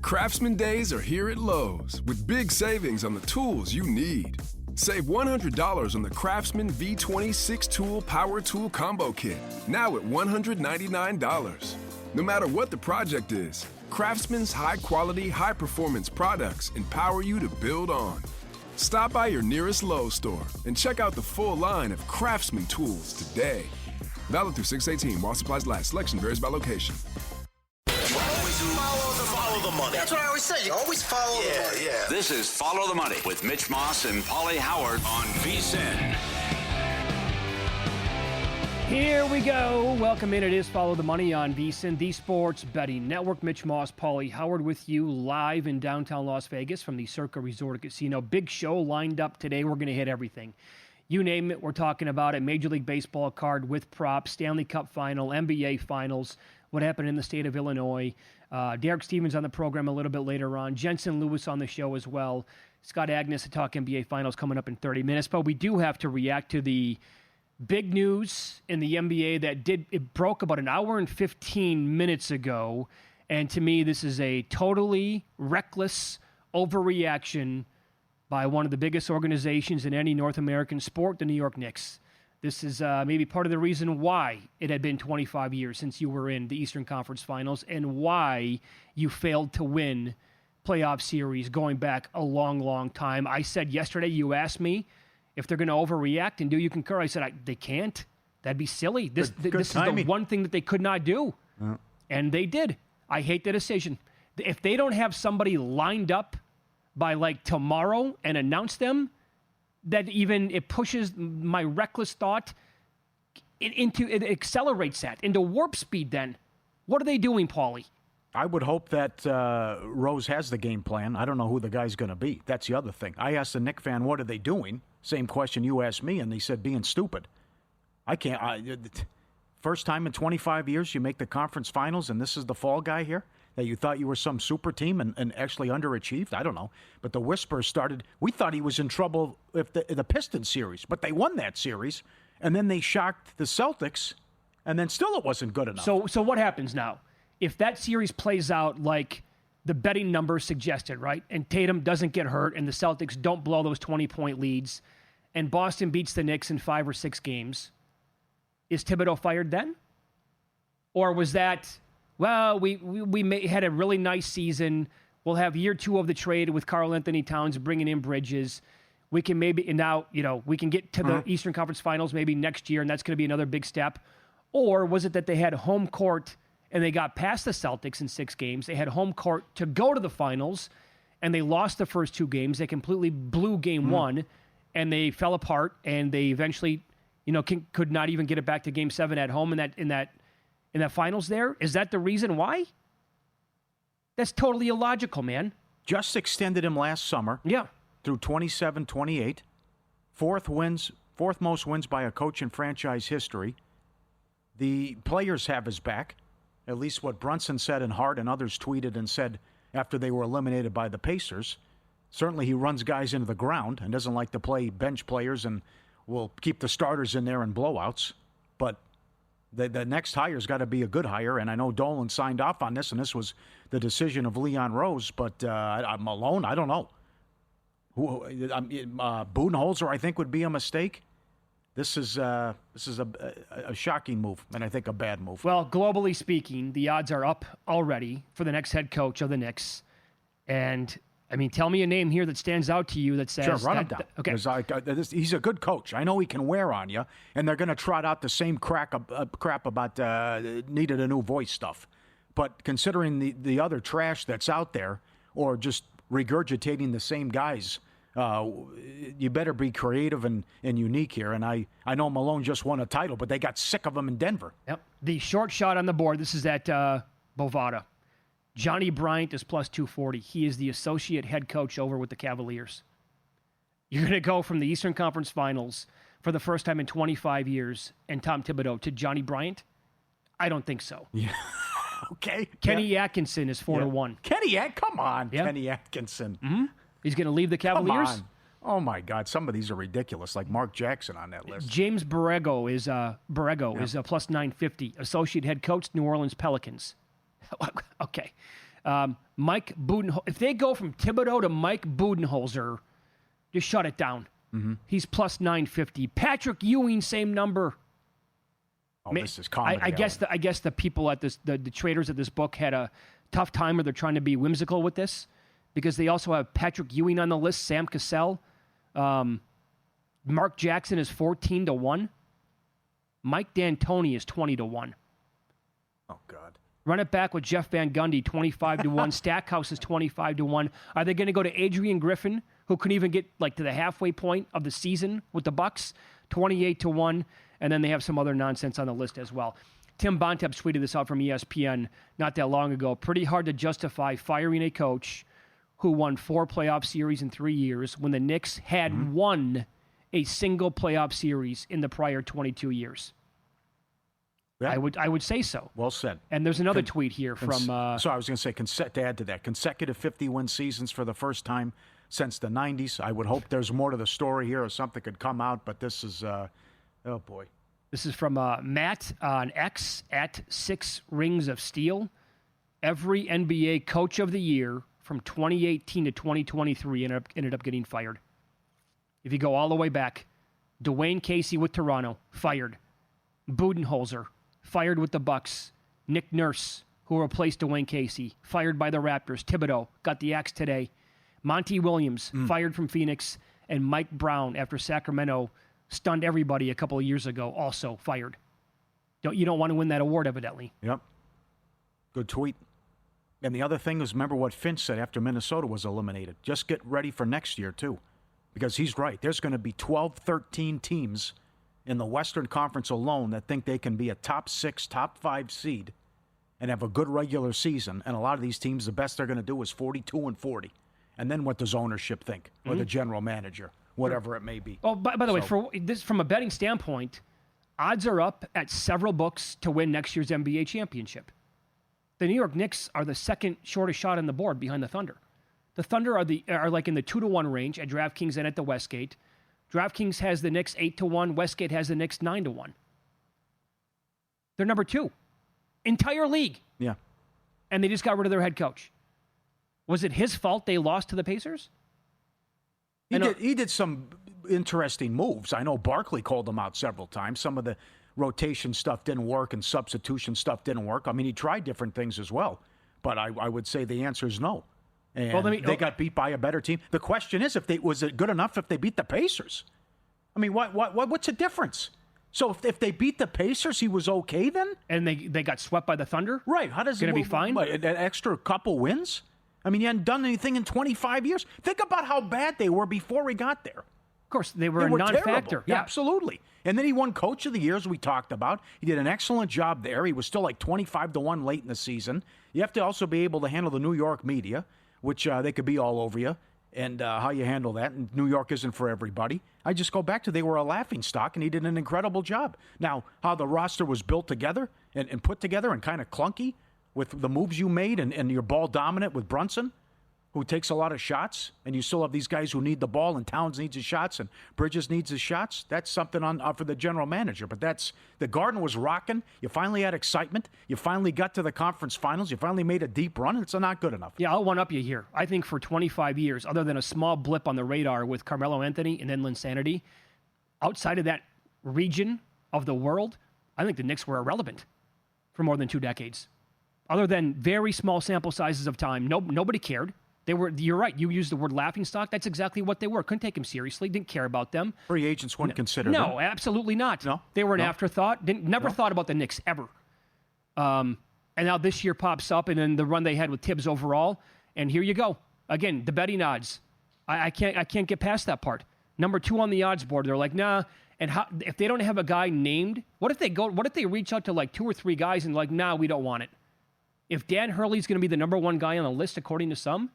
Craftsman Days are here at Lowe's with big savings on the tools you need. Save $100 on the Craftsman V20 6-tool power tool combo kit, now at $199. No matter what the project is, Craftsman's high-quality, high-performance products empower you to build on. Stop by your nearest Lowe's store and check out the full line of Craftsman tools today. Valid through 6/18 while supplies last. Selection varies by location. Always follow the money. That's what I always say. You always follow the money. Yeah. This is Follow the Money with Mitch Moss and Pauly Howard on VSiN. Here we go. Welcome in. It is Follow the Money on VSiN, the Sports Betting Network. Mitch Moss, Pauly Howard with you live in downtown Las Vegas from the Circa Resort Casino. Big show lined up today. We're going to hit everything. You name it, we're talking about it. Major League Baseball card with props, Stanley Cup Final, NBA Finals, what happened in the state of Illinois. Derek Stevens on the program a little bit later on. Jensen Lewis on the show as well. Scott Agness to talk NBA Finals coming up in 30 minutes. But we do have to react to the big news in the NBA it broke about an hour and 15 minutes ago. And to me, this is a totally reckless overreaction by one of the biggest organizations in any North American sport, the New York Knicks. This is maybe part of the reason why it had been 25 years since you were in the Eastern Conference Finals and why you failed to win playoff series going back a long, long time. I said yesterday, you asked me if they're going to overreact, and do you concur? I said, they can't. That'd be silly. This is the one thing that they could not do. And they did. I hate the decision. If they don't have somebody lined up by like tomorrow and announce them, that even it pushes my reckless thought it accelerates that into warp speed then. What are they doing, Pauly? I would hope that Rose has the game plan. I don't know who the guy's going to be. That's the other thing. I asked a Knick fan, what are they doing? Same question you asked me, and they said being stupid. I can't. First time in 25 years you make the conference finals, and this is the fall guy here? That you thought you were some super team and actually underachieved? I don't know. But the whispers started. We thought he was in trouble with the Pistons series, but they won that series, and then they shocked the Celtics, and then still it wasn't good enough. So what happens now? If that series plays out like the betting numbers suggested, right, and Tatum doesn't get hurt and the Celtics don't blow those 20-point leads, and Boston beats the Knicks in 5 or 6 games, is Thibodeau fired then? Or was that, well, we had a really nice season. We'll have year 2 of the trade with Karl Anthony Towns bringing in Bridges. We can maybe, and now, we can get to the Eastern Conference Finals maybe next year, and that's going to be another big step. Or was it that they had home court and they got past the Celtics in 6 games? They had home court to go to the finals, and they lost the first 2 games. They completely blew game 1, and they fell apart, and they eventually, could not even get it back to game 7 at home in that finals there. Is that the reason why? That's totally illogical, man. Just extended him last summer. Yeah. Through 27-28. Fourth most wins by a coach in franchise history. The players have his back. At least what Brunson said, and Hart and others tweeted and said after they were eliminated by the Pacers. Certainly he runs guys into the ground and doesn't like to play bench players and will keep the starters in there in blowouts. But the next hire's got to be a good hire, and I know Dolan signed off on this, and this was the decision of Leon Rose, but Malone, I don't know. Budenholzer, I think, would be a mistake. This is a shocking move, and I think a bad move. Well, globally speaking, the odds are up already for the next head coach of the Knicks. And, tell me a name here that stands out to you that says... Sure, run it down. Okay. He's a good coach. I know he can wear on you, and they're going to trot out the same crap about needed a new voice stuff. But considering the other trash that's out there, or just regurgitating the same guys... you better be creative and unique here. And I know Malone just won a title, but they got sick of him in Denver. Yep. The short shot on the board, this is at Bovada. Johnny Bryant is plus 240. He is the associate head coach over with the Cavaliers. You're going to go from the Eastern Conference Finals for the first time in 25 years and Tom Thibodeau to Johnny Bryant? I don't think so. Yeah. Okay. Kenny Atkinson is 4-1. Come on, yeah. Kenny Atkinson. Mm-hmm. He's going to leave the Cavaliers? Come on. Oh, my God. Some of these are ridiculous, like Mark Jackson on that list. James Borrego is plus 950. Associate head coach, New Orleans Pelicans. Okay. Mike Budenholzer. If they go from Thibodeau to Mike Budenholzer, just shut it down. Mm-hmm. He's plus 950. Patrick Ewing, same number. Oh, this is comedy. I guess the people at this, the traders of this book had a tough time, or they're trying to be whimsical with this, because they also have Patrick Ewing on the list, Sam Cassell. Mark Jackson is 14-1. Mike D'Antoni is 20-1. Oh, God. Run it back with Jeff Van Gundy, 25-1. Stackhouse is 25-1. Are they going to go to Adrian Griffin, who couldn't even get to the halfway point of the season with the Bucks? 28-1. And then they have some other nonsense on the list as well. Tim Bontemp tweeted this out from ESPN not that long ago. Pretty hard to justify firing a coach who won 4 playoff series in 3 years when the Knicks had won a single playoff series in the prior 22 years. Yeah. I would say so. Well said. And there's another tweet here from... So I was going to say, to add to that, consecutive 50-win seasons for the first time since the 90s. I would hope there's more to the story here or something could come out, but this is... oh, boy. This is from Matt on X at 6 Rings of Steel. Every NBA coach of the year from 2018 to 2023 ended up getting fired. If you go all the way back, Dwayne Casey with Toronto, fired. Budenholzer, fired with the Bucks. Nick Nurse, who replaced Dwayne Casey, fired by the Raptors. Thibodeau got the axe today. Monty Williams, fired from Phoenix. And Mike Brown, after Sacramento stunned everybody a couple of years ago, also fired. You don't want to win that award, evidently. Yep. Good tweet. And the other thing is, remember what Finch said after Minnesota was eliminated. Just get ready for next year, too. Because he's right. There's going to be 12, 13 teams in the Western Conference alone that think they can be a top 6, top 5 seed and have a good regular season. And a lot of these teams, the best they're going to do is 42-40. And then what does ownership think? Or the general manager, whatever it may be. Well, by the way, from a betting standpoint, odds are up at several books to win next year's NBA championship. The New York Knicks are the second shortest shot on the board behind the Thunder. The Thunder are like in the 2-1 range at DraftKings and at the Westgate. DraftKings has the Knicks 8-1. Westgate has the Knicks 9-1. They're number 2. Entire league. Yeah. And they just got rid of their head coach. Was it his fault they lost to the Pacers? He did some interesting moves. I know Barkley called them out several times. Some of the rotation stuff didn't work and substitution stuff didn't work. I mean, he tried different things as well. But I would say the answer is no. And they got beat by a better team. The question is, was it good enough if they beat the Pacers? I mean, what's the difference? So if they beat the Pacers, he was okay then? And they got swept by the Thunder? Right. How does it be fine? An extra couple wins? I mean, he hadn't done anything in 25 years. Think about how bad they were before we got there. Of course, they were a non-factor. Yeah, absolutely. And then he won Coach of the Year, as we talked about. He did an excellent job there. He was still like 25-1 late in the season. You have to also be able to handle the New York media, which they could be all over you, and how you handle that. And New York isn't for everybody. I just go back to they were a laughingstock, and he did an incredible job. Now, how the roster was built together and put together and kind of clunky with the moves you made and your ball dominant with Brunson, who takes a lot of shots, and you still have these guys who need the ball, and Towns needs his shots, and Bridges needs his shots. That's something for the general manager. But the Garden was rocking. You finally had excitement. You finally got to the conference finals. You finally made a deep run, and it's not good enough. Yeah, I'll one-up you here. I think for 25 years, other than a small blip on the radar with Carmelo Anthony and then Linsanity, outside of that region of the world, I think the Knicks were irrelevant for more than 2 decades. Other than very small sample sizes of time, nobody cared. You're right. You used the word laughingstock. That's exactly what they were. Couldn't take them seriously. Didn't care about them. Free agents wouldn't consider them. No, absolutely not. No. They were an afterthought. Never thought about the Knicks ever. And now this year pops up, and then the run they had with Tibbs overall. And here you go. Again, the betting odds. I can't get past that part. Number 2 on the odds board. They're like, nah. And if they don't have a guy named, what if they reach out to like 2 or 3 guys and like, nah, we don't want it. If Dan Hurley's going to be the number 1 guy on the list, according to some,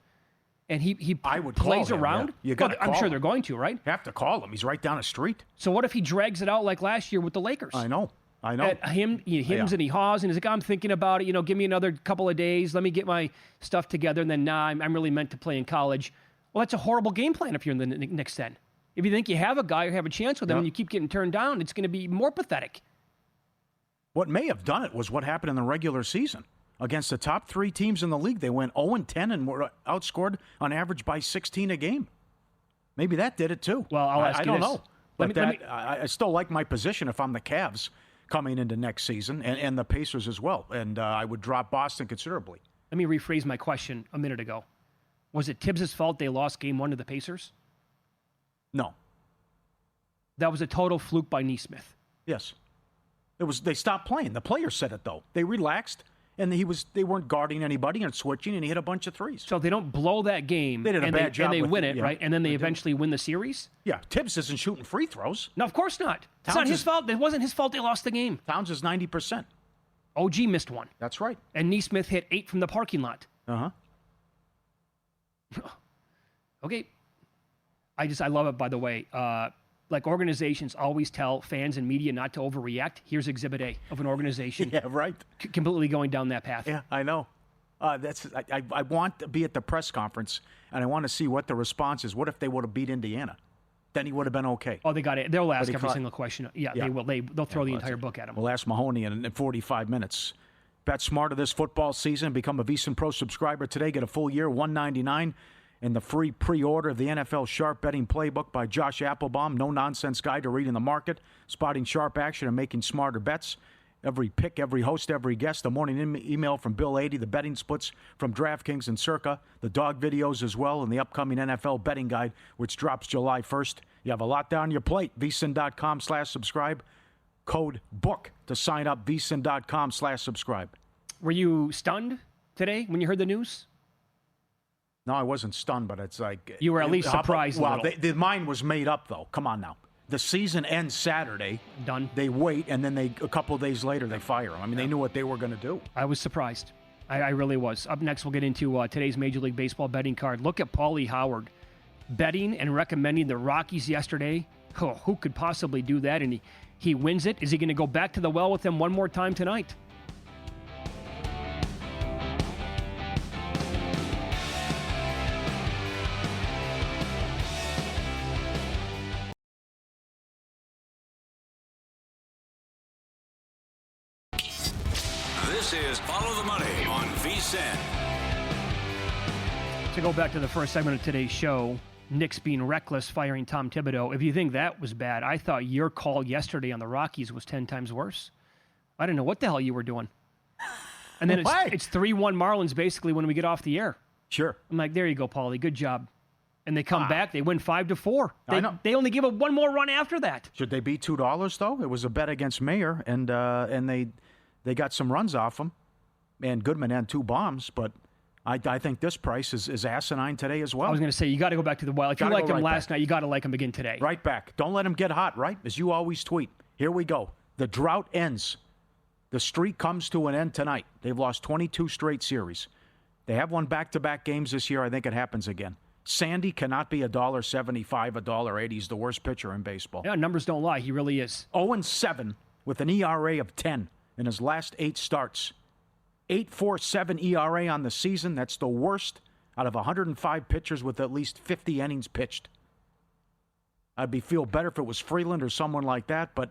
and he plays around, yeah. I'm sure they're going to, right? You have to call him. He's right down the street. So what if he drags it out like last year with the Lakers? I know. Hims and he haws, and he's like, I'm thinking about it. Give me another couple of days. Let me get my stuff together, and then I'm really meant to play in college. Well, that's a horrible game plan if you're in the Knicks then. If you think you have a guy or have a chance with him and you keep getting turned down, it's going to be more pathetic. What may have done it was what happened in the regular season. against the top 3 teams in the league. They went 0-10 and were outscored on average by 16 a game. Maybe that did it too. Well, I'll ask you I don't this. know. But I still like my position if I'm the Cavs coming into next season, and the Pacers as well. And I would drop Boston considerably. Let me rephrase my question a minute ago. Was it Tibbs' fault they lost Game 1 to the Pacers? No. That was a total fluke by Nesmith. Yes. They stopped playing. The players said it, though. They relaxed, and they weren't guarding anybody and switching, and he hit a bunch of threes. So if they don't blow that game, they did a bad job and they with win it, it, right? And then they eventually win the series? Yeah, Tibbs isn't shooting free throws. No, of course not. It's not his fault. It wasn't his fault they lost the game. Towns is 90%. OG missed one. That's right. And Nesmith hit 8 from the parking lot. Uh-huh. Okay. I love it, by the way. Like organizations always tell fans and media not to overreact. Here's Exhibit A of an organization. Yeah, right. Completely going down that path. Yeah, I know. I want to be at the press conference, and I want to see what the response is. What if they would have beat Indiana? Then he would have been okay. Oh, they got it. They'll ask every single question. Yeah, yeah. they will. They'll throw the entire book at him. We'll ask Mahoney in 45 minutes. Bet smarter this football season. Become a VSiN Pro subscriber today. Get a full year, $199. And the free pre-order of the NFL Sharp Betting Playbook by Josh Applebaum. No-nonsense guide to reading the market, spotting sharp action, and making smarter bets. Every pick, every host, every guest. The morning email from Bill 80, the betting splits from DraftKings and Circa, the dog videos as well, and the upcoming NFL betting guide, which drops July 1st. You have a lot down your plate. VSiN.com/subscribe. Code BOOK to sign up. VSiN.com/subscribe. Were you stunned today when you heard the news? No, I wasn't stunned, but it's like... You were at least surprised a Well, little. the mind was made up, though. Come on now. The season ends Saturday. Done. They wait, and then a couple of days later, they fire him. I mean, they knew what they were going to do. I was surprised. I really was. Up next, we'll get into today's Major League Baseball betting card. Look at Pauly Howard betting and recommending the Rockies yesterday. Oh, who could possibly do that? And he wins it. Is he going to go back to the well with them one more time tonight? This is Follow the Money on VSiN. To go back to the first segment of today's show, Knicks being reckless, firing Tom Thibodeau. If you think that was bad, I thought your call yesterday on the Rockies was 10 times worse. I didn't know what the hell you were doing. And then it's 3-1 Marlins basically when we get off the air. Sure. I'm like, there you go, Pauly. Good job. And they come back. They win 5-4. I know. They only give up one more run after that. Should they be $2, though? It was a bet against Mayer, and they got some runs off him. And Goodman had 2 bombs, but I think this price is asinine today as well. I was going to say, you got to go back to the well. If you liked him last night, you got to like him again today. Right back. Don't let him get hot, right? As you always tweet. Here we go. The drought ends. The streak comes to an end tonight. They've lost 22 straight series. They have won back-to-back games this year. I think it happens again. Sandy cannot be $1.75, $1.80. He's the worst pitcher in baseball. Yeah, numbers don't lie. He really is. 0-7 with an ERA of 10 in his last 8 starts. 8.47 ERA on the season. That's the worst out of 105 pitchers with at least 50 innings pitched. I'd feel better if it was Freeland or someone like that, but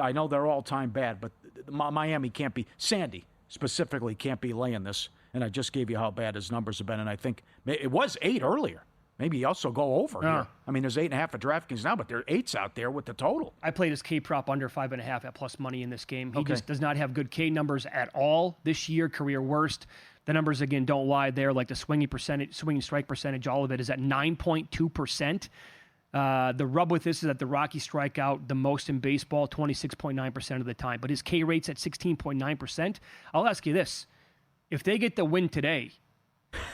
I know they're all-time bad, but Miami can't be, Sandy specifically can't be laying this, and I just gave you how bad his numbers have been, and I think it was 8 earlier. Maybe you also go over here. I mean, there's 8.5 at DraftKings now, but there are 8s out there with the total. I played his K prop under 5.5 at plus money in this game. He just does not have good K numbers at all this year, career worst. The numbers, again, don't lie there. Like the swinging strike percentage, all of it is at 9.2%. The rub with this is that the Rockies strike out the most in baseball, 26.9% of the time. But his K rate's at 16.9%. I'll ask you this. If they get the win today,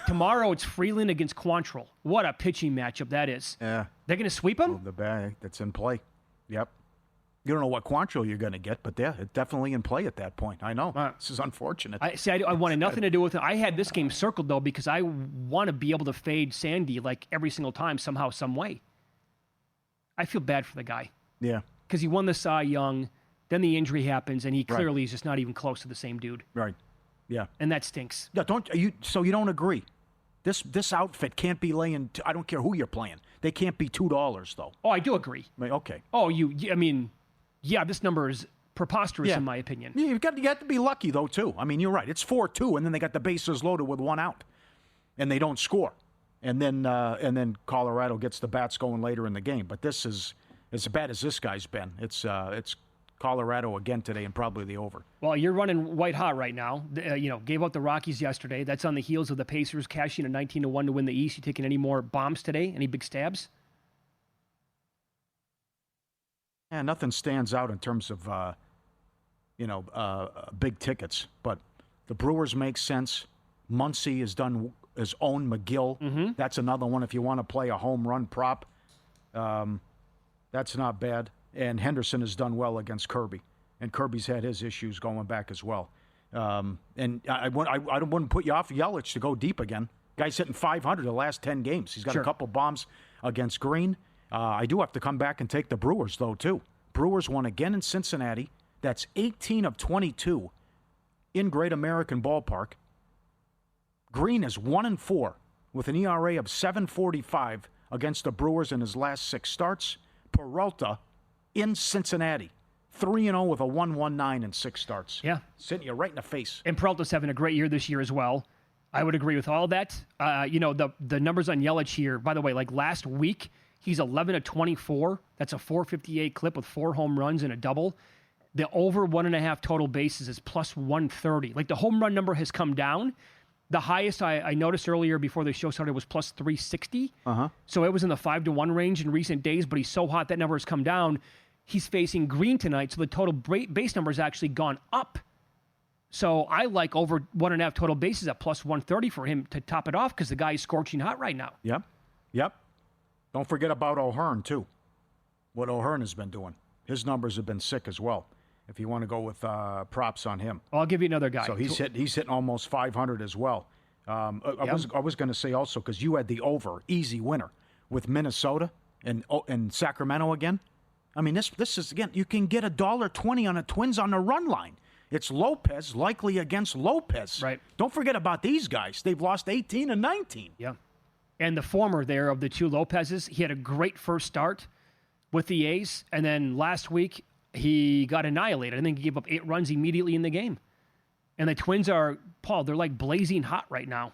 tomorrow it's Freeland against Quantrill. What a pitching matchup that is. Yeah. They're going to sweep him? Well, the bag that's in play. Yep. You don't know what Quantrill you're going to get, but yeah, it's definitely in play at that point. I know. This is unfortunate. I wanted nothing to do with it. I had this game circled, though, because I want to be able to fade Sandy like every single time, somehow, some way. I feel bad for the guy. Yeah. Because he won the Cy Young, then the injury happens, and he clearly is just not even close to the same dude. Right. Yeah. And that stinks. Yeah, so you don't agree. This outfit can't be laying, I don't care who you're playing. They can't be $2, though. Oh, I do agree. Okay. Oh, this number is preposterous in my opinion. Yeah, you got to be lucky though too. I mean, you're right. It's 4-2, and then they got the bases loaded with 1 out, and they don't score, and then Colorado gets the bats going later in the game. But this is as bad as this guy's been. It's Colorado again today, and probably the over. Well, you're running white hot right now. Gave out the Rockies yesterday. That's on the heels of the Pacers cashing a 19-1 to win the East. You taking any more bombs today? Any big stabs? Yeah, nothing stands out in terms of big tickets. But the Brewers make sense. Muncy has done his own McGill. Mm-hmm. That's another one if you want to play a home run prop. That's not bad. And Henderson has done well against Kirby. And Kirby's had his issues going back as well. And I wouldn't put you off Yelich to go deep again. Guy's hitting 500 the last 10 games. He's got a couple bombs against Green. I do have to come back and take the Brewers, though, too. Brewers won again in Cincinnati. That's 18 of 22 in Great American Ballpark. Green is 1-4 with an ERA of 7.45 against the Brewers in his last 6 starts. Peralta in Cincinnati, 3-0 with a 1.19 in 6 starts. Yeah. Sitting you right in the face. And Peralta's having a great year this year as well. I would agree with all that. The numbers on Yelich here, by the way, like last week, he's 11 of 24. That's a 458 clip with 4 home runs and a double. The over 1.5 total bases is plus 130. Like the home run number has come down. The highest I noticed earlier before the show started was plus 360. So it was in the 5-1 range in recent days, but he's so hot that number has come down. He's facing Green tonight, so the total base number has actually gone up. So I like over 1.5 total bases at plus 130 for him to top it off because the guy is scorching hot right now. Yep. Don't forget about O'Hearn, too. What O'Hearn has been doing. His numbers have been sick as well, if you want to go with props on him. I'll give you another guy. So he's hitting almost 500 as well. I was going to say also, because you had the over, easy winner, with Minnesota and Sacramento again. I mean, this is, again, you can get $1.20 on a Twins on the run line. It's Lopez, likely against Lopez. Right. Don't forget about these guys. They've lost 18 and 19. Yeah. And the former there of the 2 Lopez's, he had a great first start with the A's. And then last week, he got annihilated. I think he gave up 8 runs immediately in the game. And the Twins are, Paul, they're like blazing hot right now.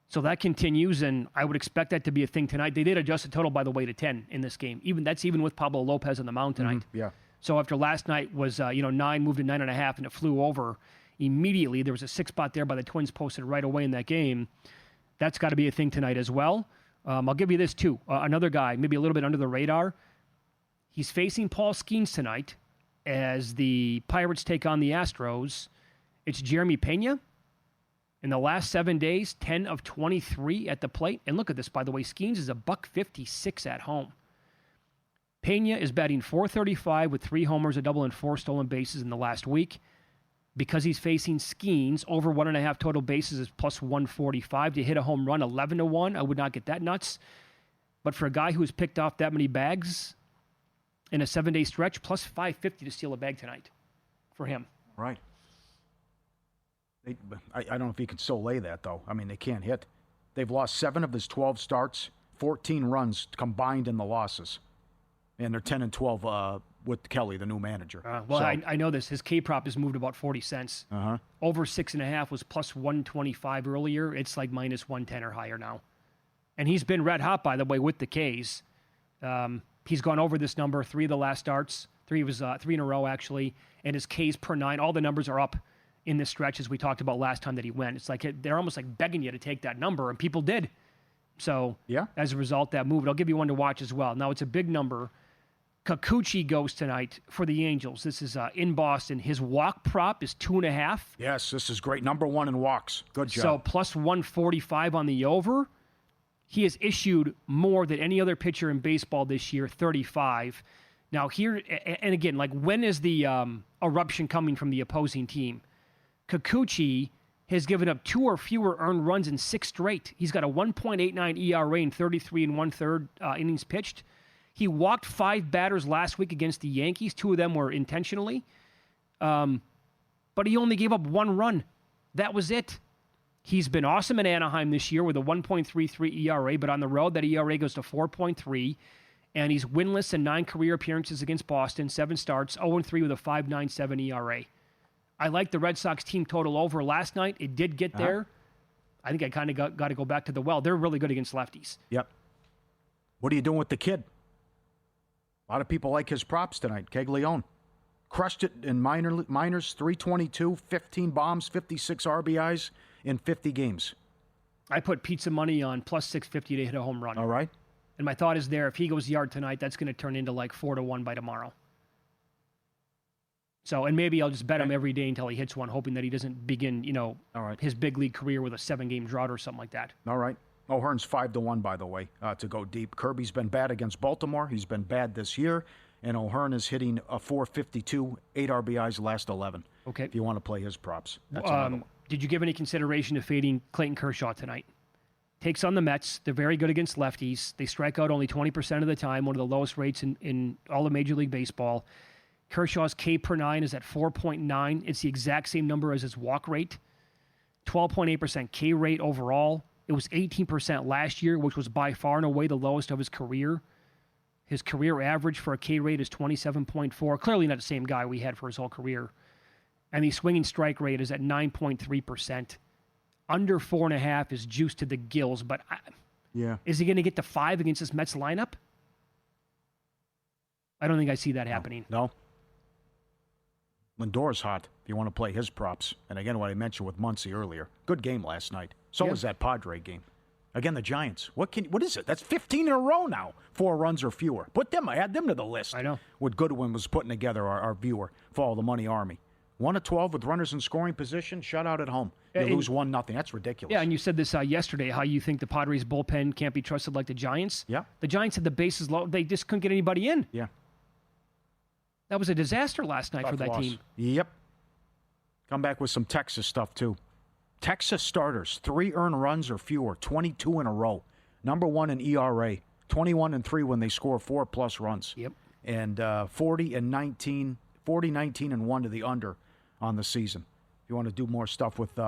So that continues, and I would expect that to be a thing tonight. They did adjust the total, by the way, to 10 in this game. That's even with Pablo Lopez on the mound tonight. Mm-hmm. Yeah. So after last night was 9, moved to 9.5, and it flew over immediately. There was a 6 spot there by the Twins posted right away in that game. That's got to be a thing tonight as well. I'll give you this too. Another guy, maybe a little bit under the radar. He's facing Paul Skeens tonight as the Pirates take on the Astros. It's Jeremy Pena. In the last 7 days, 10 of 23 at the plate. And look at this, by the way. Skeens is a $156 at home. Pena is batting .435 with 3 homers, a double, and 4 stolen bases in the last week. Because he's facing Skeens, over 1.5 total bases is plus 145. To hit a home run, 11-1. I would not get that nuts. But for a guy who's picked off that many bags in a 7-day stretch, plus 550 to steal a bag tonight for him. Right. I don't know if he can still lay that, though. I mean, they can't hit. They've lost 7 of his 12 starts, 14 runs combined in the losses. And they're 10-12 with Kelly, the new manager. I know this. His K-prop has moved about 40 cents. Over 6.5 was plus 125 earlier. It's like minus 110 or higher now. And he's been red hot, by the way, with the Ks. He's gone over this number 3 of the last starts. 3 in a row, actually. And his Ks per 9, all the numbers are up in this stretch, as we talked about last time that he went. It's like they're almost like begging you to take that number, and people did. So as a result, that moved. I'll give you one to watch as well. Now, it's a big number. Kikuchi goes tonight for the Angels. This is in Boston. His walk prop is 2.5. Yes, this is great. Number 1 in walks. Good job. So plus 145 on the over. He has issued more than any other pitcher in baseball this year, 35. Now here, and again, like when is the eruption coming from the opposing team? Kikuchi has given up 2 or fewer earned runs in 6 straight. He's got a 1.89 ERA in 33 1/3 innings pitched. He walked 5 batters last week against the Yankees. 2 of them were intentionally. But he only gave up 1 run. That was it. He's been awesome in Anaheim this year with a 1.33 ERA, but on the road, that ERA goes to 4.3. and he's winless in 9 career appearances against Boston, 7 starts, 0-3 with a 5.97 ERA. I like the Red Sox team total over last night. It did get there. I think I kind of got to go back to the well. They're really good against lefties. Yep. What are you doing with the kid? A lot of people like his props tonight. Caglione crushed it in minors, 322, 15 bombs, 56 RBIs in 50 games. I put pizza money on plus 650 to hit a home run. All right. And my thought is there, if he goes yard tonight, that's going to turn into like 4-1 by tomorrow. So, and maybe I'll just bet him every day until he hits one, hoping that he doesn't begin, all right, his big league career with a 7-game drought or something like that. All right. O'Hearn's 5-1, by the way, to go deep. Kirby's been bad against Baltimore. He's been bad this year. And O'Hearn is hitting a 452, 8 RBIs last 11. Okay. If you want to play his props. That's another one. Did you give any consideration to fading Clayton Kershaw tonight? Takes on the Mets. They're very good against lefties. They strike out only 20% of the time, one of the lowest rates in all of Major League Baseball. Kershaw's K per 9 is at 4.9. It's the exact same number as his walk rate. 12.8% K rate overall. It was 18% last year, which was by far and away the lowest of his career. His career average for a K rate is 27.4. Clearly not the same guy we had for his whole career. And the swinging strike rate is at 9.3%. Under 4.5 is juiced to the gills, but is he going to get to 5 against this Mets lineup? I don't think I see that happening. No. Lindor's hot if you want to play his props. And again, what I mentioned with Muncy earlier. Good game last night. So was that Padre game. Again, the Giants. What is it? That's 15 in a row now. 4 runs or fewer. Add them to the list. I know. What Goodwin was putting together, our viewer, Follow the Money Army. 1 of 12 with runners in scoring position, shutout at home. You lose 1-0. That's ridiculous. Yeah, and you said this yesterday, how you think the Padres' bullpen can't be trusted like the Giants. Yeah. The Giants had the bases low. They just couldn't get anybody in. Yeah. That was a disaster last night for that team. Yep. Come back with some Texas stuff, too. Texas starters, 3 earned runs or fewer, 22 in a row. Number 1 in ERA, 21-3 when they score 4+ runs. Yep. And 40-19 and 1 to the under on the season. If you want to do more stuff with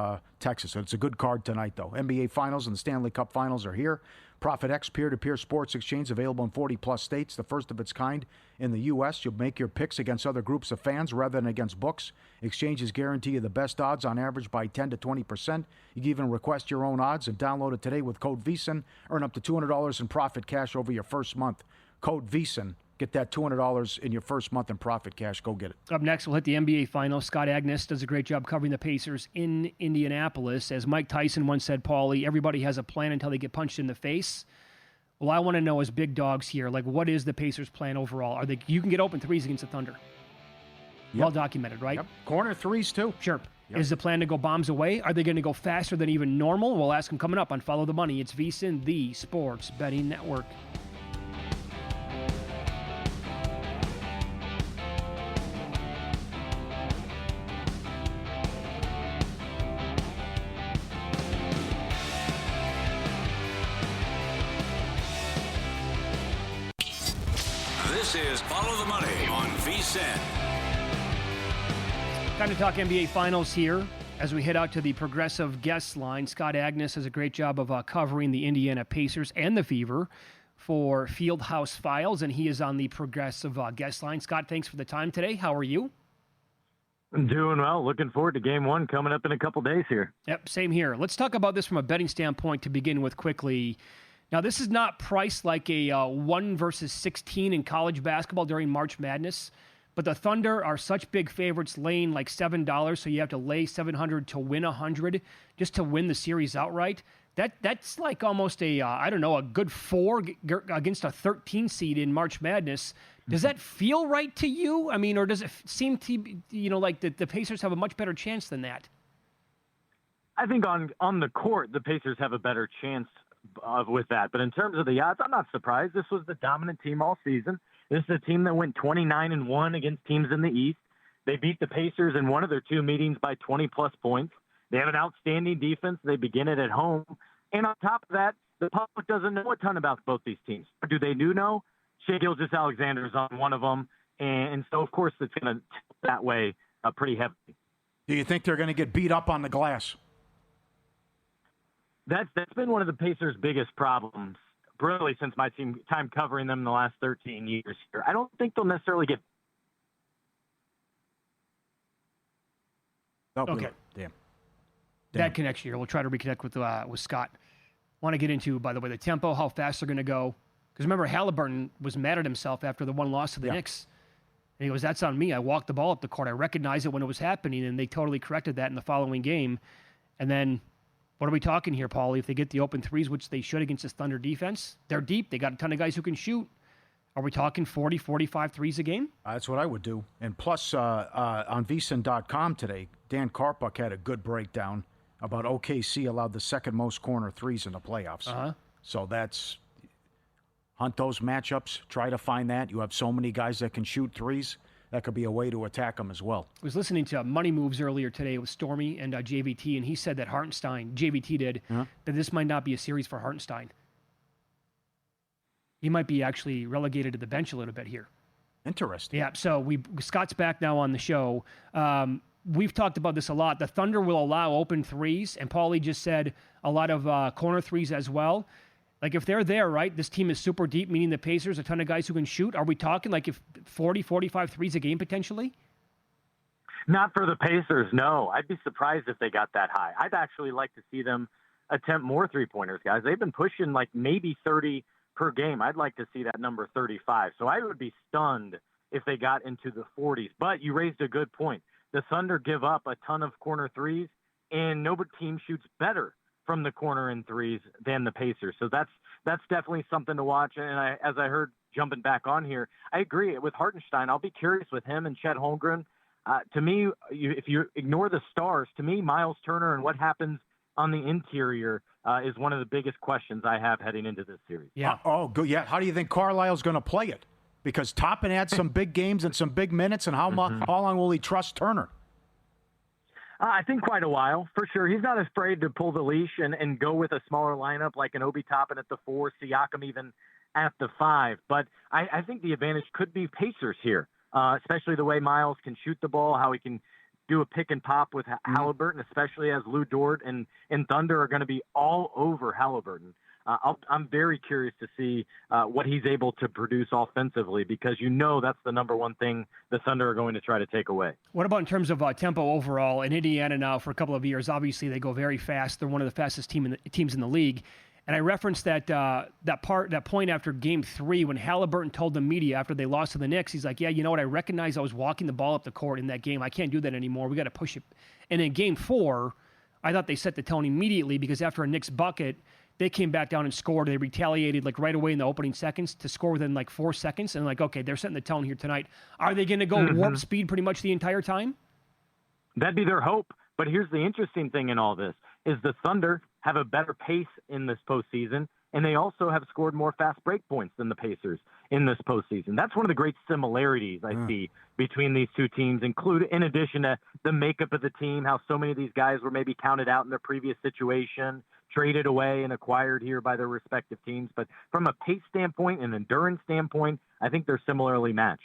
Texas. So it's a good card tonight, though. NBA Finals and the Stanley Cup Finals are here. ProfitX peer-to-peer sports exchange available in 40-plus states, the first of its kind in the U.S. You'll make your picks against other groups of fans rather than against books. Exchanges guarantee you the best odds on average by 10 to 20%. You can even request your own odds and download it today with code VEASAN. Earn up to $200 in profit cash over your first month. Code VEASAN. Get that $200 in your first month in profit cash. Go get it. Up next, we'll hit the NBA Finals. Scott Agness does a great job covering the Pacers in Indianapolis. As Mike Tyson once said, Pauly, everybody has a plan until they get punched in the face. Well, I want to know as big dogs here, what is the Pacers' plan overall? You can get open threes against the Thunder. Yep. Well documented, right? Yep. Corner threes, too. Sure. Yep. Is the plan to go bombs away? Are they going to go faster than even normal? We'll ask them coming up on Follow the Money. It's VSiN, the Sports Betting Network. This is Follow the Money on VSiN. Time to talk NBA Finals here as we head out to the Progressive guest line. Scott Agness does a great job of covering the Indiana Pacers and the Fever for Fieldhouse Files, and he is on the Progressive guest line. Scott, thanks for the time today. How are you? I'm doing well. Looking forward to Game 1 coming up in a couple days here. Yep, same here. Let's talk about this from a betting standpoint to begin with quickly. Now, this is not priced like a 1 versus 16 in college basketball during March Madness, but the Thunder are such big favorites, laying like $7, so you have to lay $700 to win $100 just to win the series outright. That's like almost a good 4 against a 13 seed in March Madness. Does that feel right to you? I mean, or does it seem to like the Pacers have a much better chance than that? I think on the court, the Pacers have a better chance with that. But in terms of the odds, I'm not surprised. This was the dominant team all season. This is a team that went 29-1 against teams in the East. They beat the Pacers in one of their 2 meetings by 20-plus points. They have an outstanding defense. They begin it at home. And on top of that, the public doesn't know a ton about both these teams. Or do they know? Shai Gilgeous-Alexander is on one of them. And so, of course, it's going to tilt that way pretty heavily. Do you think they're going to get beat up on the glass? That's been one of the Pacers' biggest problems really since my time covering them in the last 13 years here. I don't think they'll necessarily get. Oh, Okay. Damn. Bad connection here. We'll try to reconnect with Scott. Want to get into, by the way, the tempo, how fast they're going to go. Because remember, Halliburton was mad at himself after the one loss to the Knicks. And he goes, that's on me. I walked the ball up the court. I recognized it when it was happening, and they totally corrected that in the following game. And then, what are we talking here, Pauly? If they get the open threes, which they should against this Thunder defense, they're deep. They got a ton of guys who can shoot. Are we talking 40, 45 threes a game? That's what I would do. And plus, on vsin.com today, Dan Karpuk had a good breakdown about OKC allowed the second most corner threes in the playoffs. Uh-huh. So that's hunt those matchups. Try to find that. You have so many guys that can shoot threes. That could be a way to attack them as well. I was listening to Money Moves earlier today with Stormy and JVT, and he said that JVT did, that this might not be a series for Hartenstein. He might be actually relegated to the bench a little bit here. Interesting. Yeah, so Scott's back now on the show. We've talked about this a lot. The Thunder will allow open threes, and Pauly just said a lot of corner threes as well. Like, if they're there, right, this team is super deep, meaning the Pacers, a ton of guys who can shoot. Are we talking like if 40, 45 threes a game potentially? Not for the Pacers, no. I'd be surprised if they got that high. I'd actually like to see them attempt more three-pointers, guys. They've been pushing like maybe 30 per game. I'd like to see that number 35. So I would be stunned if they got into the 40s. But you raised a good point. The Thunder give up a ton of corner threes, and no team shoots better from the corner in threes than the Pacers. So that's definitely something to watch. And as I heard jumping back on here, I agree with Hartenstein. I'll be curious with him and Chet Holmgren. To me, if you ignore the stars, to me, Miles Turner and what happens on the interior is one of the biggest questions I have heading into this series. Yeah. Good. Yeah. How do you think Carlisle's going to play it? Because Toppin had some big games and some big minutes, and how long will he trust Turner? I think quite a while, for sure. He's not afraid to pull the leash and go with a smaller lineup like an Obi Toppin at the 4, Siakam even at the 5. But I think the advantage could be Pacers here, especially the way Miles can shoot the ball, how he can do a pick and pop with Halliburton, especially as Lou Dort and Thunder are going to be all over Halliburton. I'm very curious to see what he's able to produce offensively, because that's the number one thing the Thunder are going to try to take away. What about in terms of tempo overall? In Indiana now for a couple of years, obviously they go very fast. They're one of the fastest teams in the league. And I referenced that point after Game 3 when Halliburton told the media after they lost to the Knicks, he's like, yeah, you know what? I recognize I was walking the ball up the court in that game. I can't do that anymore. We got to push it. And in Game 4, I thought they set the tone immediately, because after a Knicks bucket, they came back down and scored. They retaliated like right away in the opening seconds to score within like 4 seconds. And like, okay, they're setting the tone here tonight. Are they going to go warp speed pretty much the entire time? That'd be their hope. But here's the interesting thing in all this is the Thunder have a better pace in this postseason, and they also have scored more fast break points than the Pacers in this postseason. That's one of the great similarities I see between these two teams, in addition to the makeup of the team, how so many of these guys were maybe counted out in their previous situation, traded away and acquired here by their respective teams. But from a pace standpoint and endurance standpoint, I think they're similarly matched.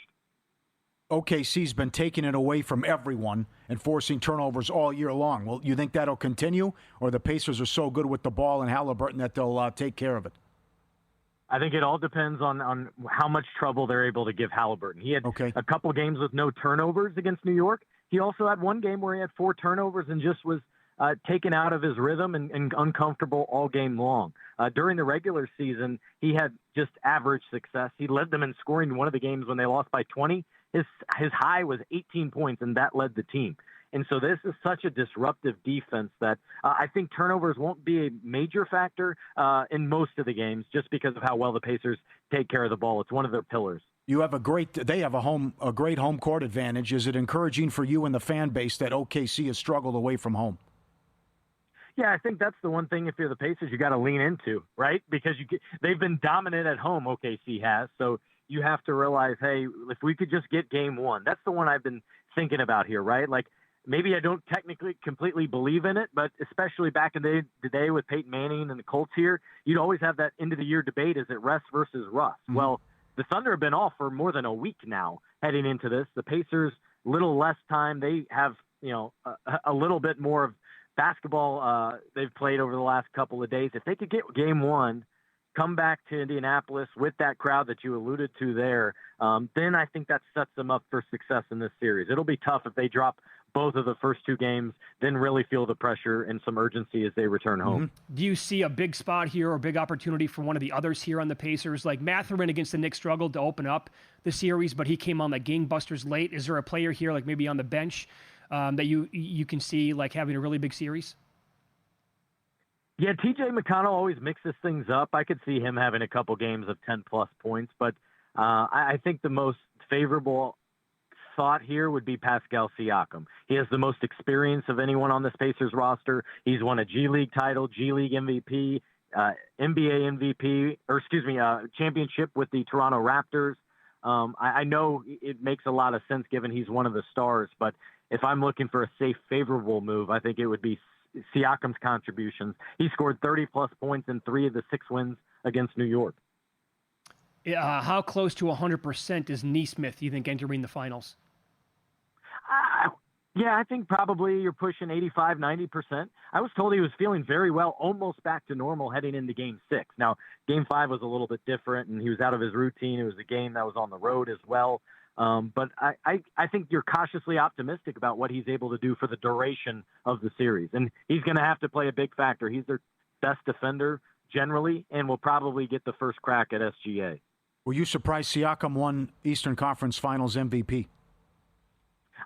OKC's been taking it away from everyone and forcing turnovers all year long. Well, you think that'll continue, or the Pacers are so good with the ball and Halliburton that they'll take care of it? I think it all depends on how much trouble they're able to give Halliburton. He had a couple games with no turnovers against New York. He also had one game where he had 4 turnovers and just was taken out of his rhythm and uncomfortable all game long. During the regular season, he had just average success. He led them in scoring in one of the games when they lost by 20. His high was 18 points, and that led the team. And so this is such a disruptive defense that I think turnovers won't be a major factor in most of the games, just because of how well the Pacers take care of the ball. It's one of their pillars. They have a great home court advantage. Is it encouraging for you and the fan base that OKC has struggled away from home? Yeah, I think that's the one thing if you're the Pacers you got to lean into, right? Because they've been dominant at home, OKC has. So you have to realize, hey, if we could just get game 1, that's the one I've been thinking about here, right? Like, maybe I don't technically completely believe in it, but especially back in the day with Peyton Manning and the Colts here, you'd always have that end-of-the-year debate, is it rest versus rust? Mm-hmm. Well, the Thunder have been off for more than a week now heading into this. The Pacers, little less time. They have, a little bit more of basketball they've played over the last couple of days. If they could get game 1 come back to Indianapolis with that crowd that you alluded to there, then I think that sets them up for success in this series. It'll be tough if they drop both of the first two games, then really feel the pressure and some urgency as they return home. Mm-hmm. Do you see a big spot here or a big opportunity for one of the others here on the Pacers? Like Mathurin against the Knicks struggled to open up the series, but he came on like gangbusters late. Is there a player here, like maybe on the bench, that you can see like having a really big series? Yeah, T.J. McConnell always mixes things up. I could see him having a couple games of 10-plus points, but I think the most favorable thought here would be Pascal Siakam. He has the most experience of anyone on this Pacers roster. He's won a G League title, G League MVP, NBA MVP, championship with the Toronto Raptors. I know it makes a lot of sense given he's one of the stars, but if I'm looking for a safe, favorable move, I think it would be Siakam's contributions. He scored 30-plus points in 3 of the 6 wins against New York. How close to 100% is Nesmith, you think, entering the finals? Yeah, I think probably you're pushing 85, 90%. I was told he was feeling very well, almost back to normal heading into Game 6. Now, Game 5 was a little bit different, and he was out of his routine. It was a game that was on the road as well. But I think you're cautiously optimistic about what he's able to do for the duration of the series. And he's going to have to play a big factor. He's their best defender generally and will probably get the first crack at SGA. Were you surprised Siakam won Eastern Conference Finals MVP?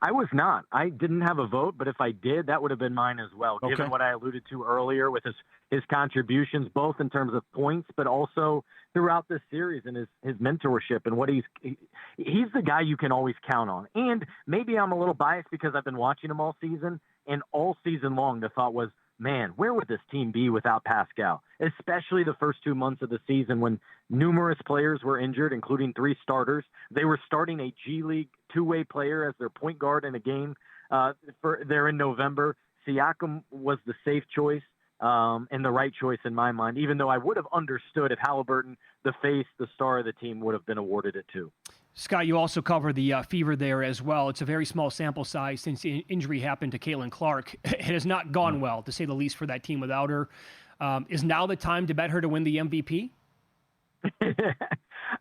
I was not. I didn't have a vote, but if I did, that would have been mine as well, given what I alluded to earlier with his contributions, both in terms of points, but also throughout this series and his mentorship and what he's the guy you can always count on. And maybe I'm a little biased because I've been watching him all season, and all season long the thought was, man, where would this team be without Pascal? Especially the first 2 months of the season when numerous players were injured, including 3 starters. They were starting a G League two-way player as their point guard in a game there in November. Siakam was the safe choice and the right choice in my mind, even though I would have understood if Halliburton, the face, the star of the team, would have been awarded it too. Scott, you also cover the Fever there as well. It's a very small sample size since the injury happened to Caitlin Clark. It has not gone well, to say the least, for that team without her. Is now the time to bet her to win the MVP?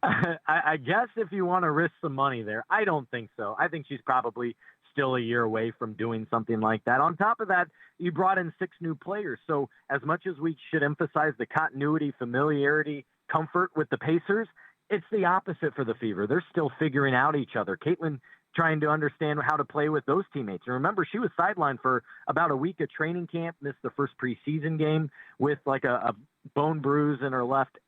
I guess if you want to risk some money there. I don't think so. I think she's probably still a year away from doing something like that. On top of that, you brought in 6 new players. So as much as we should emphasize the continuity, familiarity, comfort with the Pacers, it's the opposite for the Fever. They're still figuring out each other. Caitlin trying to understand how to play with those teammates. And remember, she was sidelined for about a week of training camp, missed the first preseason game with like a bone bruise in her left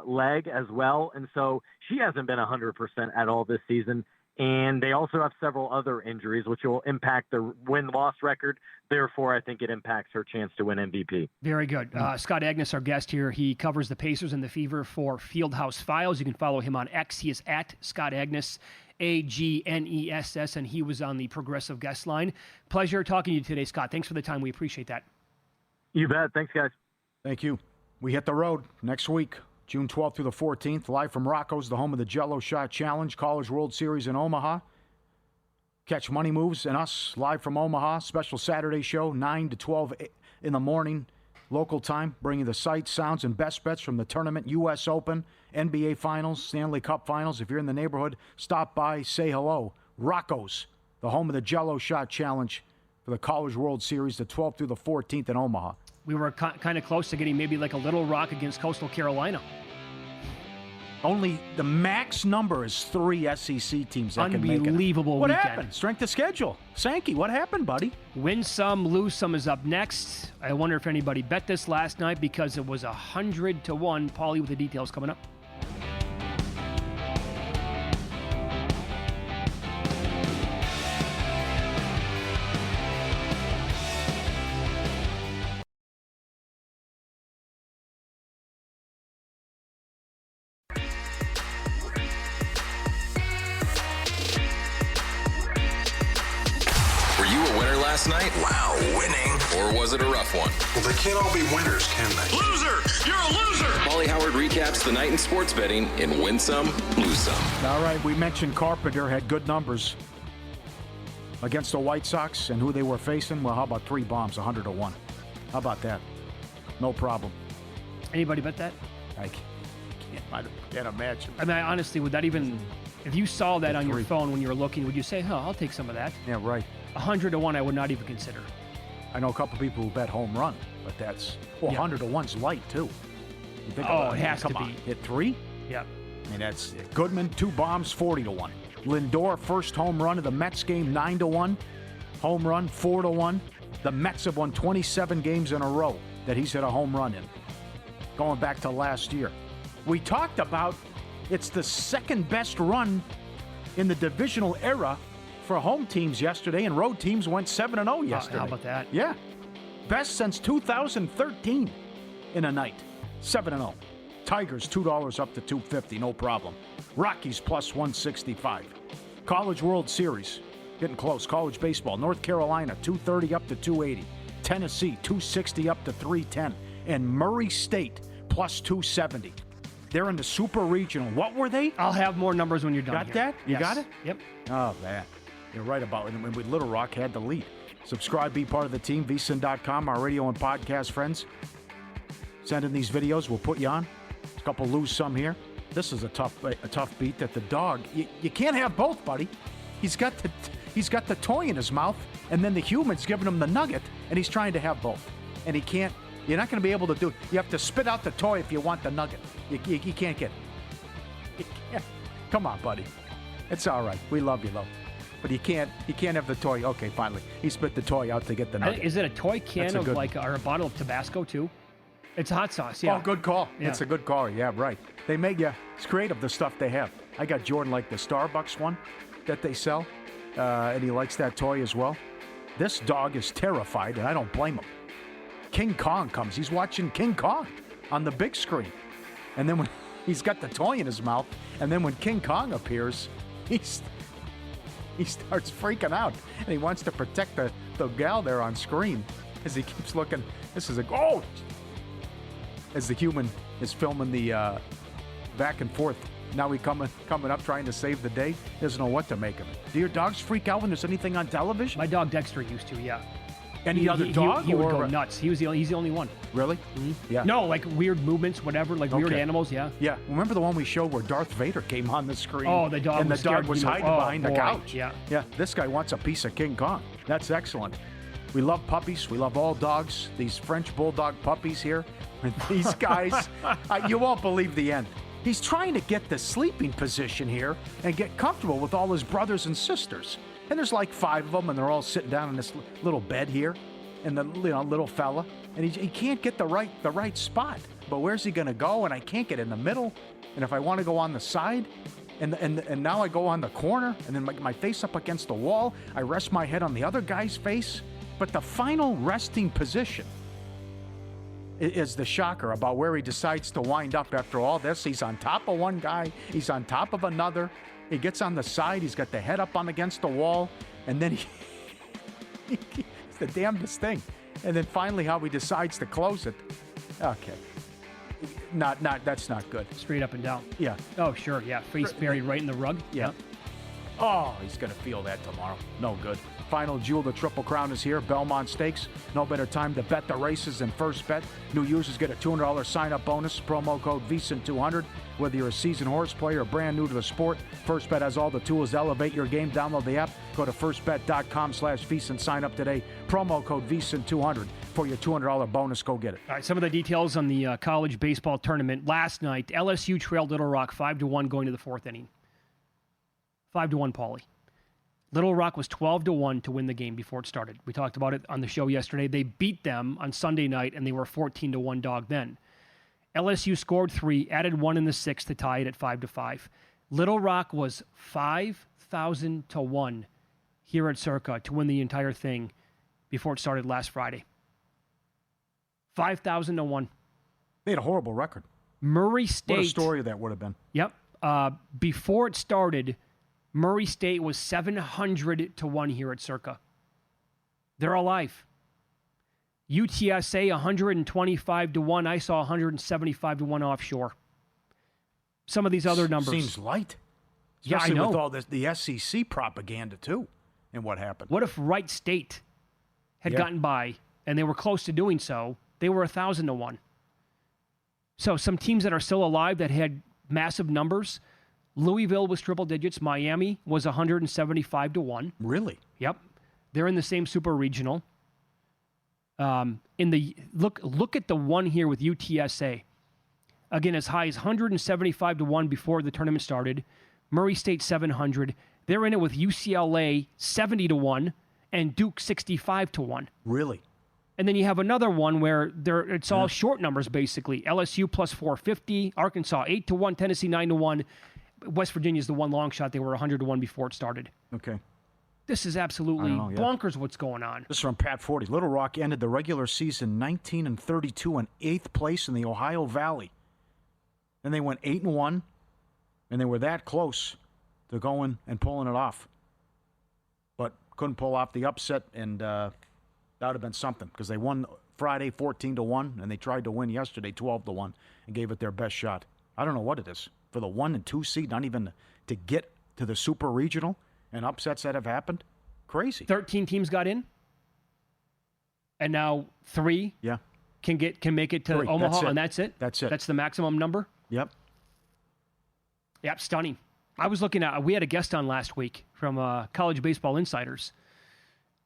leg as well. And so she hasn't been 100% at all this season. And they also have several other injuries, which will impact the win-loss record. Therefore, I think it impacts her chance to win MVP. Very good. Scott Agness, our guest here, he covers the Pacers and the Fever for Fieldhouse Files. You can follow him on X. He is at Scott Agness, Agness, and he was on the Progressive Guest Line. Pleasure talking to you today, Scott. Thanks for the time. We appreciate that. You bet. Thanks, guys. Thank you. We hit the road next week. June 12th through the 14th, live from Rocco's, the home of the Jell-O Shot Challenge, College World Series in Omaha. Catch Money Moves and us live from Omaha. Special Saturday show, 9 to 12 in the morning, local time, bringing the sights, sounds, and best bets from the tournament, U.S. Open, NBA Finals, Stanley Cup Finals. If you're in the neighborhood, stop by, say hello. Rocco's, the home of the Jell-O Shot Challenge for the College World Series, the 12th through the 14th in Omaha. We were kind of close to getting maybe like a Little Rock against Coastal Carolina. Only the max number is 3 SEC teams that can make it. Unbelievable What weekend. happened? Strength of schedule. Sankey, what happened, buddy? Win some, lose some is up next. I wonder if anybody bet this last night because it was 100-1. Pauly with the details coming up. Last night? Wow, winning. Or was it a rough one? Well, they can't all be winners, can they? Loser! You're a loser! Pauly Howard recaps the night in sports betting in Win Some, Lose Some. All right, we mentioned Carpenter had good numbers against the White Sox and who they were facing. Well, how about 3 bombs, 100-1? How about that? No problem. Anybody bet that? I can't imagine. I mean, honestly, would that even, if you saw that on your phone when you were looking, would you say, I'll take some of that? Yeah, right. 100 to 1, I would not even consider. I know a couple people who bet home run, but that's, 100 to 1's light, too. You think it has to be. Hit 3? Yeah. I mean, that's Goodman, 2 bombs, 40 to 1. Lindor, first home run of the Mets game, 9 to 1. Home run, 4 to 1. The Mets have won 27 games in a row that he's hit a home run in, going back to last year. We talked about it's the second best run in the divisional era for home teams yesterday, and road teams went 7-0 yesterday. How about that? Yeah. Best since 2013 in a night. 7-0. Tigers, $2 up to $2.50, no problem. Rockies plus 165. College World Series, getting close. College baseball, North Carolina, 230 up to 280. Tennessee, 260 up to 310. And Murray State, plus 270. They're in the Super Regional. What were they? I'll have more numbers when you're done. Got that? You got it? Yep. Oh, man. You're right about it. And with Little Rock had the lead. Subscribe, be part of the team, vsin.com, our radio and podcast friends. Send in these videos. We'll put you on. A couple lose some here. This is a tough beat that the dog, you can't have both, buddy. He's got the toy in his mouth, and then the human's giving him the nugget, and he's trying to have both. And he can't, you're not going to be able to do it. You have to spit out the toy if you want the nugget. You can't get it. You can't. Come on, buddy. It's all right. We love you, though. But you can't have the toy. Okay, finally. He spit the toy out to get the nugget. Is it a toy can of or a bottle of Tabasco, too? It's hot sauce, yeah. Oh, good call. Yeah. It's a good call. Yeah, right. They make you, it's creative, the stuff they have. I got Jordan like the Starbucks one that they sell, and he likes that toy as well. This dog is terrified, and I don't blame him. King Kong comes. He's watching King Kong on the big screen. And then when he's got the toy in his mouth, and then when King Kong appears, he starts freaking out, and he wants to protect the gal there on screen as he keeps looking. This is as the human is filming the back and forth. Now he coming up trying to save the day. Doesn't know what to make of it. Do your dogs freak out when there's anything on television? My dog Dexter used to, yeah. Any other dog? He would go nuts. He's the only one. Really? Mm-hmm. Yeah. No, like weird movements, whatever, like weird animals, yeah. Yeah. Remember the one we showed where Darth Vader came on the screen? Oh, the dog and was the dog was hiding behind the couch. Yeah. Yeah. This guy wants a piece of King Kong. That's excellent. We love puppies. We love all dogs. These French bulldog puppies here. And these guys, you won't believe the end. He's trying to get the sleeping position here and get comfortable with all his brothers and sisters. And there's like 5 of them, and they're all sitting down in this little bed here, and the little fella, and he can't get the right spot. But where's he gonna go? And I can't get in the middle. And if I want to go on the side, and now I go on the corner, and then my face up against the wall, I rest my head on the other guy's face. But the final resting position is the shocker about where he decides to wind up after all this. He's on top of one guy. He's on top of another. He gets on the side. He's got the head up on against the wall. And then it's the damnedest thing. And then finally how he decides to close it. Okay. That's not good. Straight up and down. Yeah. Oh, sure, yeah. Face buried right in the rug. Yeah. Oh, he's going to feel that tomorrow. No good. Final jewel, the Triple Crown is here. Belmont Stakes. No better time to bet the races than First Bet. New users get a $200 sign-up bonus. Promo code VSIN200. Whether you're a seasoned horse player or brand new to the sport, First Bet has all the tools to elevate your game. Download the app. Go to firstbet.com/VSIN. Sign up today. Promo code VSIN200 for your $200 bonus. Go get it. All right, some of the details on the college baseball tournament. Last night, LSU trailed Little Rock 5-1 going to the 4th inning. 5-1, Pauly. Little Rock was 12-1 to win the game before it started. We talked about it on the show yesterday. They beat them on Sunday night, and they were 14-1 dog then. LSU scored 3, added 1 in the 6th to tie it at 5-5. Little Rock was 5,000-1 here at Circa to win the entire thing before it started last Friday. 5,000-1. They had a horrible record. Murray State. What a story that would have been. Yep. Before it started, Murray State was 700-1 here at Circa. They're alive. UTSA 125-1. I saw 175-1 offshore. Some of these other numbers seems light. Especially with all this, the SEC propaganda too, and what happened. What if Wright State had gotten by and they were close to doing so? They were 1,000-1. So some teams that are still alive that had massive numbers. Louisville was triple digits. Miami was 175-1. Really? Yep. They're in the same super regional. Look at the one here with UTSA. Again, as high as 175-1 before the tournament started. Murray State 700. They're in it with UCLA 70-1 and Duke 65-1. Really? And then you have another one where it's all short numbers, basically. LSU plus 450, Arkansas 8-1, Tennessee 9-1. West Virginia's the one long shot. They were 100-1 before it started. Okay. This is absolutely bonkers what's going on. This is from Pat Forty. Little Rock ended the regular season 19-32 in 8th place in the Ohio Valley. Then they went 8-1, and they were that close to going and pulling it off. But couldn't pull off the upset, and that would have been something because they won Friday 14-1, and they tried to win yesterday 12-1 and gave it their best shot. I don't know what it is. For the 1 and 2 seed, not even to get to the super regional and upsets that have happened, crazy. 13 teams got in, and now 3 can make it to 3. Omaha, and that's it? That's it. That's the maximum number? Yep. Yep, stunning. I was looking at, we had a guest on last week from College Baseball Insiders,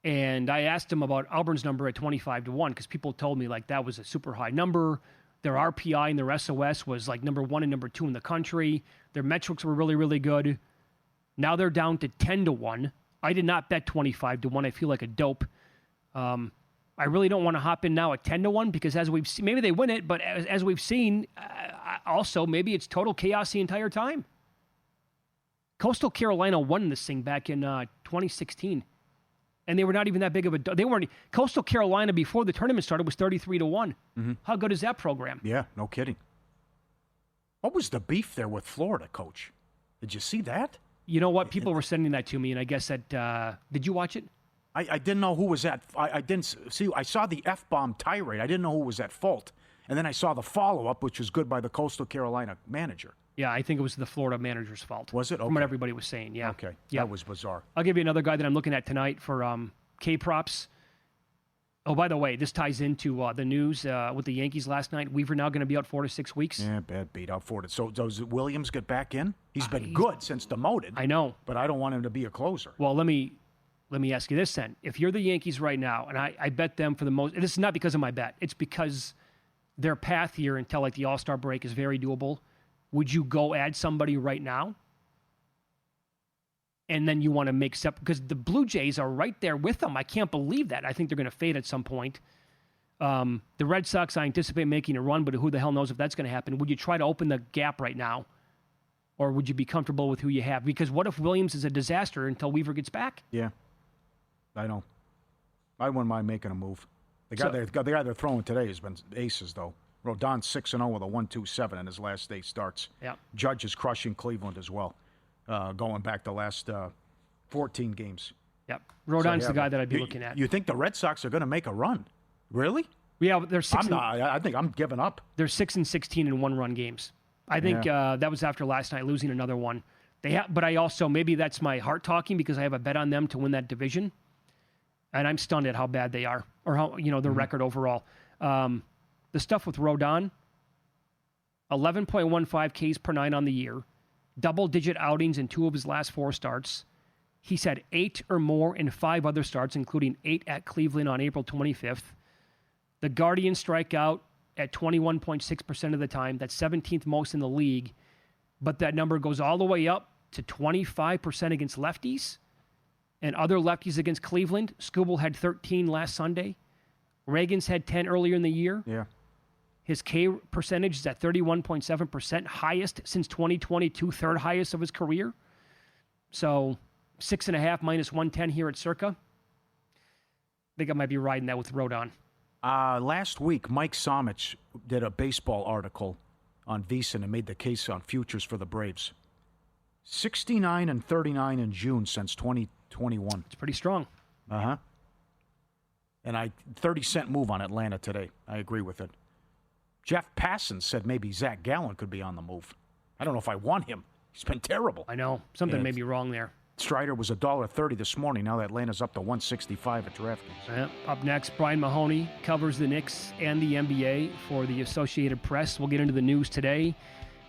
and I asked him about Auburn's number at 25-1 because people told me like that was a super high number. Their RPI and their SOS was like number 1 and number 2 in the country. Their metrics were really, really good. Now they're down to 10-1. I did not bet 25-1. I feel like a dope. I really don't want to hop in now at 10-1 because as we've seen, maybe they win it, but as we've seen, also maybe it's total chaos the entire time. Coastal Carolina won this thing back in 2016. And they were not even that big of a... They weren't... Coastal Carolina, before the tournament started, was 33-1. Mm-hmm. How good is that program? Yeah, no kidding. What was the beef there with Florida, Coach? Did you see that? You know what? People were sending that to me, and I guess that... did you watch it? I didn't know who was at... I didn't see... I saw the F-bomb tirade. I didn't know who was at fault. And then I saw the follow-up, which was good by the Coastal Carolina manager. Yeah, I think it was the Florida manager's fault. Was it? Okay. From what everybody was saying, yeah. Okay, yeah. That was bizarre. I'll give you another guy that I'm looking at tonight for K-props. Oh, by the way, this ties into the news with the Yankees last night. Weaver now going to be out 4 to 6 weeks. Yeah, bad beat out for it. So does Williams get back in? He's been good since demoted. I know. But I don't want him to be a closer. Well, let me ask you this then. If you're the Yankees right now, and I bet them for the most... This is not because of my bet. It's because their path here until like the All-Star break is very doable. Would you go add somebody right now? And then you want to make step because the Blue Jays are right there with them. I can't believe that. I think they're going to fade at some point. The Red Sox, I anticipate making a run, but who the hell knows if that's going to happen? Would you try to open the gap right now? Or would you be comfortable with who you have? Because what if Williams is a disaster until Weaver gets back? Yeah, I know. I wouldn't mind making a move. The guy they're throwing today has been aces, though. Rodon's 6-0 with a 1.27 in his last 8 starts. Yeah. Judge is crushing Cleveland as well, going back the last 14 games. Yep. Rodon's the guy that I'd be looking at. You think the Red Sox are going to make a run? Really? Yeah, they're 6. I think I'm giving up. They're 6-16 in 1-run games. I think that was after last night losing another one. But I also maybe that's my heart talking because I have a bet on them to win that division, and I'm stunned at how bad they are or how their record overall. The stuff with Rodon, 11.15 Ks per 9 on the year, double-digit outings in 2 of his last 4 starts. He's had 8 or more in 5 other starts, including 8 at Cleveland on April 25th. The Guardians strike out at 21.6% of the time. That's 17th most in the league. But that number goes all the way up to 25% against lefties and other lefties against Cleveland. Skubal had 13 last Sunday. Reagan's had 10 earlier in the year. Yeah. His K percentage is at 31.7%, highest since 2022, third highest of his career. So 6.5 minus 110 here at Circa. I think I might be riding that with Rodon. Last week, Mike Somich did a baseball article on VSiN and made the case on futures for the Braves. 69-39 in June since 2021. It's pretty strong. Uh-huh. And 30-cent move on Atlanta today. I agree with it. Jeff Passan said maybe Zach Gallen could be on the move. I don't know if I want him. He's been terrible. I know. Something may be wrong there. Strider was $1.30 this morning. Now that Atlanta's up to $1.65 at DraftKings. Up next, Brian Mahoney covers the Knicks and the NBA for the Associated Press. We'll get into the news today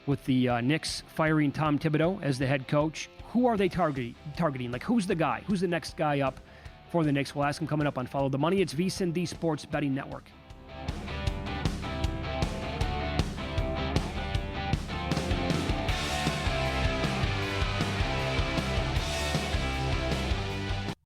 with the Knicks firing Tom Thibodeau as the head coach. Who are they targeting? Like, who's the guy? Who's the next guy up for the Knicks? We'll ask him coming up on Follow the Money. It's VSiN, the Sports Betting Network.